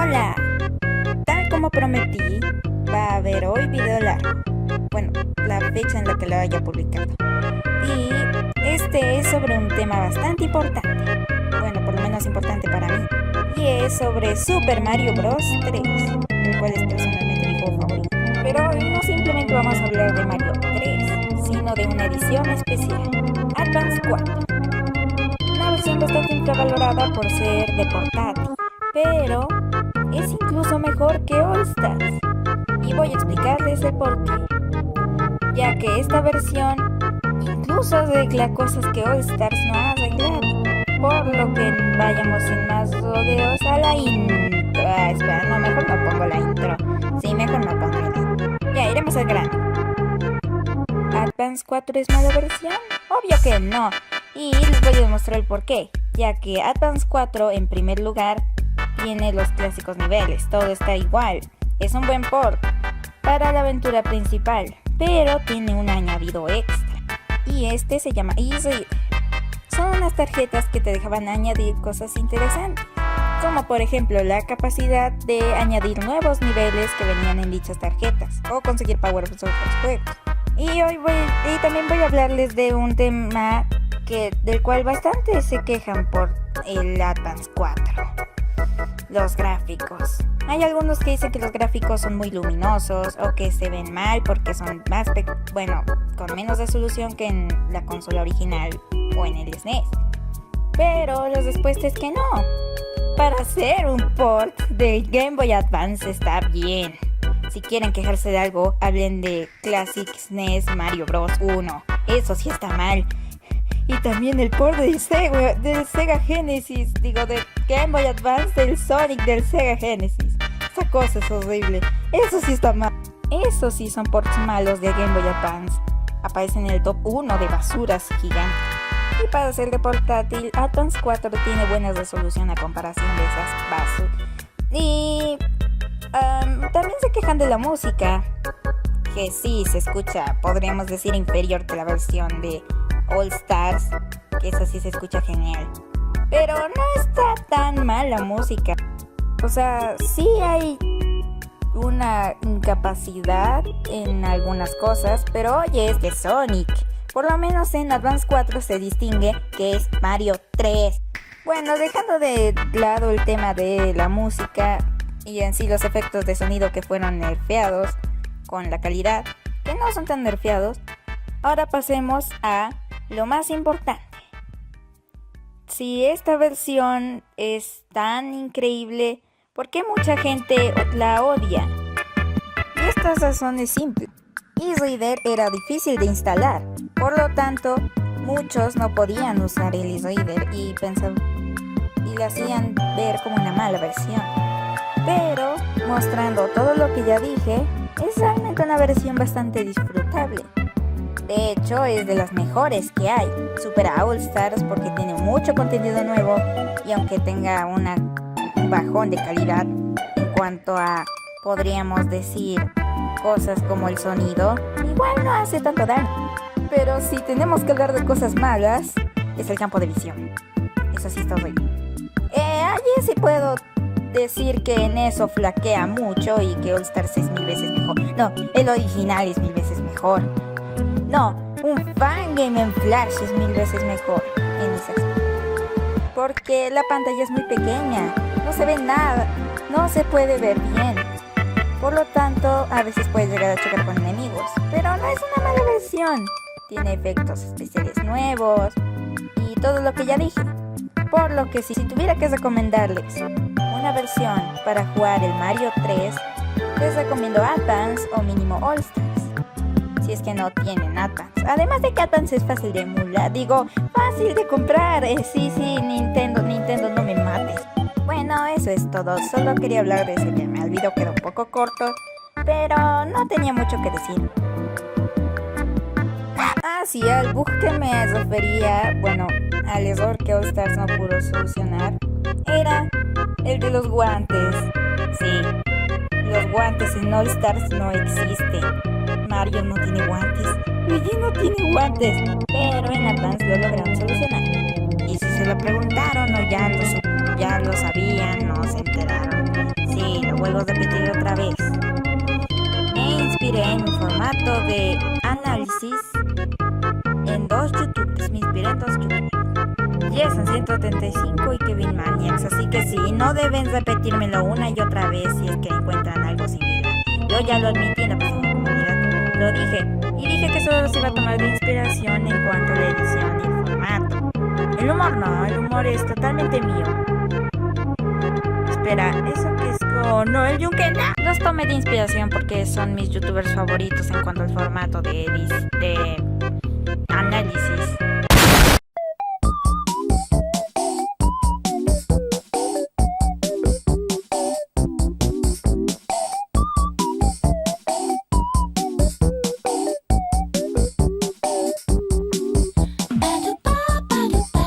Hola, tal como prometí, va a haber hoy video largo. Bueno, la fecha en la que lo haya publicado. Y este es sobre un tema bastante importante. Bueno, por lo menos importante para mí. Y es sobre Super Mario Bros. 3, el cual es personalmente mi juego favorito. Pero hoy no simplemente vamos a hablar de Mario 3, sino de una edición especial, Advance 4. Una versión bastante infravalorada por ser de portátil, pero es incluso mejor que All Stars. Y voy a explicarles el porqué, ya que esta versión incluso arregla cosas que All Stars no ha arreglado. Por lo que vayamos sin más rodeos a la intro. Espera, no, mejor no pongo la intro. Sí, mejor no pongo la intro. Ya, iremos al grano. ¿Advance 4 es mala versión? Obvio que no. Y les voy a demostrar el porqué, ya que Advance 4 en primer lugar tiene los clásicos niveles, todo está igual. Es un buen port para la aventura principal, pero tiene un añadido extra. Y este se llama Easy. Son unas tarjetas que te dejaban añadir cosas interesantes, como por ejemplo la capacidad de añadir nuevos niveles que venían en dichas tarjetas, o conseguir power-ups de otros juegos. Y también voy a hablarles de un tema del cual bastante se quejan por el Advance 4. Los gráficos. Hay algunos que dicen que los gráficos son muy luminosos o que se ven mal porque son con menos resolución que en la consola original o en el SNES. Pero la respuesta es que no. Para hacer un port de Game Boy Advance está bien. Si quieren quejarse de algo, hablen de Classic SNES Mario Bros. 1. Eso sí está mal. Y también el port del Sega Genesis, de Game Boy Advance del Sonic del Sega Genesis. Esa cosa es horrible. Eso sí está mal. Eso sí son ports malos de Game Boy Advance. Aparecen en el top 1 de basuras gigantes. Y para ser de portátil, Advance 4 tiene buena resolución a comparación de esas basuras. Y también se quejan de la música, que sí se escucha, podríamos decir, inferior que la versión de All Stars, que esa sí se escucha genial. Pero no está tan mal la música. O sea, sí hay una incapacidad en algunas cosas, pero oye, es de Sonic. Por lo menos en Advance 4 se distingue que es Mario 3. Bueno, dejando de lado el tema de la música y en sí los efectos de sonido que fueron nerfeados con la calidad, que no son tan nerfeados, ahora pasemos a lo más importante. Si esta versión es tan increíble, ¿por qué mucha gente la odia? Y esta razón es simple. eReader era difícil de instalar, por lo tanto, muchos no podían usar el eReader y le hacían ver como una mala versión. Pero, mostrando todo lo que ya dije, es realmente una versión bastante disfrutable. De hecho, es de las mejores que hay. Supera a All Stars porque tiene mucho contenido nuevo y aunque tenga un bajón de calidad en cuanto a, podríamos decir, cosas como el sonido, igual no hace tanto daño. Pero si tenemos que hablar de cosas malas, es el campo de visión. Eso sí está horrible. Allí sí puedo decir que en eso flaquea mucho y que All Stars es 1000 veces mejor. No, el original es 1000 veces mejor. No, un Fangame en Flash es 1000 veces mejor en ese aspecto. Porque la pantalla es muy pequeña, no se ve nada, no se puede ver bien. Por lo tanto, a veces puede llegar a chocar con enemigos. Pero no es una mala versión. Tiene efectos especiales nuevos y todo lo que ya dije. Por lo que si tuviera que recomendarles una versión para jugar el Mario 3, les recomiendo Advance o mínimo All Stars. Si es que no tienen Advance. Además de que Advance es fácil de emular, fácil de comprar. Sí, Nintendo, no me mates. Bueno, eso es todo. Solo quería hablar de ese tema. El video quedó un poco corto, pero no tenía mucho que decir. Sí, al bug que me refería, al error que All Stars no pudo solucionar, era el de los guantes. Sí, los guantes en All Stars no existen. Mario no tiene guantes, Luigi no tiene guantes, pero en Advance lo lograron solucionar. Y si se lo preguntaron o ya lo sabían, no se enteraron. Sí, lo repetiré otra vez. Me inspiré en un formato de análisis en dos youtubers, me inspiré en dos youtubers. Jason 135 y Kevin Maniacs, así que sí, no deben repetírmelo una y otra vez si es que encuentran algo similar. Yo ya lo admití en la página comunidad, lo dije, y dije que solo se iba a tomar de inspiración en cuanto a la edición y el formato. El humor no, el humor es totalmente mío. Espera, ¿eso qué es con Noel Yunque? ¡No! Los tomé de inspiración porque son mis youtubers favoritos en cuanto al formato de análisis.